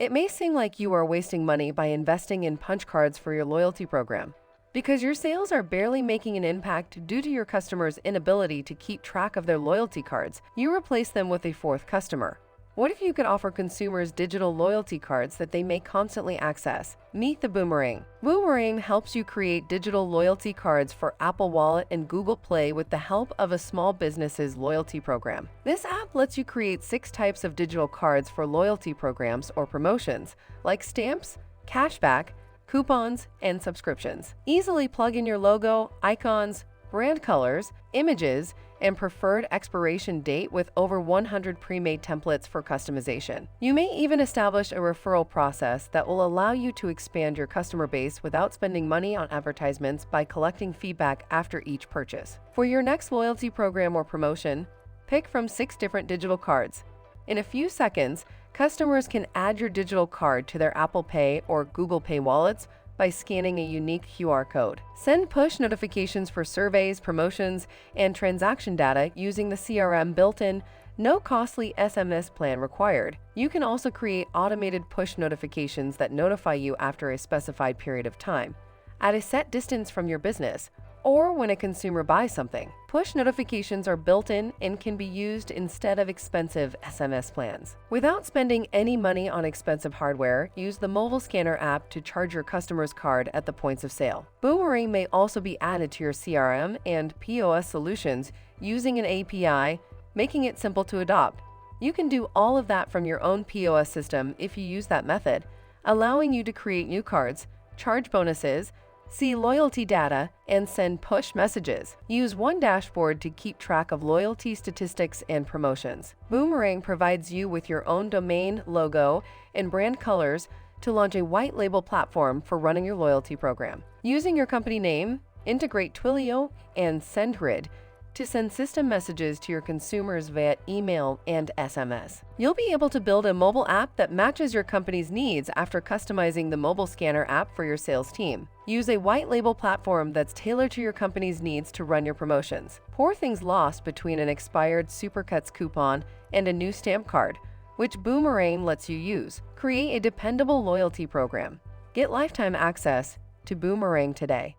It may seem like you are wasting money by investing in punch cards for your loyalty program. Because your sales are barely making an impact due to your customers' inability to keep track of their loyalty cards, you replace them with a fourth customer. What if you could offer consumers digital loyalty cards that they may constantly access? Meet the Boomerang. Boomerang helps you create digital loyalty cards for Apple Wallet and Google Play with the help of a small business's loyalty program. This app lets you create 6 types of digital cards for loyalty programs or promotions, like stamps, cashback, coupons, and subscriptions. Easily plug in your logo, icons, brand colors, images, and preferred expiration date with over 100 pre-made templates for customization. You may even establish a referral process that will allow you to expand your customer base without spending money on advertisements by collecting feedback after each purchase. For your next loyalty program or promotion, pick from 6 different digital cards. In a few seconds, customers can add your digital card to their Apple Pay or Google Pay wallets by scanning a unique QR code. Send push notifications for surveys, promotions, and transaction data using the CRM built-in, no costly SMS plan required. You can also create automated push notifications that notify you after a specified period of time, at a set distance from your business, or when a consumer buys something. Push notifications are built in and can be used instead of expensive SMS plans. Without spending any money on expensive hardware, use the mobile scanner app to charge your customer's card at the points of sale. Boomerang may also be added to your CRM and POS solutions using an API, making it simple to adopt. You can do all of that from your own POS system if you use that method, allowing you to create new cards, charge bonuses, see loyalty data, and send push messages. Use one dashboard to keep track of loyalty statistics and promotions. Boomerang provides you with your own domain, logo, and brand colors to launch a white label platform for running your loyalty program. Using your company name, integrate Twilio and SendGrid to send system messages to your consumers via email and SMS. You'll be able to build a mobile app that matches your company's needs after customizing the mobile scanner app for your sales team. Use a white label platform that's tailored to your company's needs to run your promotions. Poor things lost between an expired Supercuts coupon and a new stamp card, which Boomerang lets you use. Create a dependable loyalty program. Get lifetime access to Boomerang today.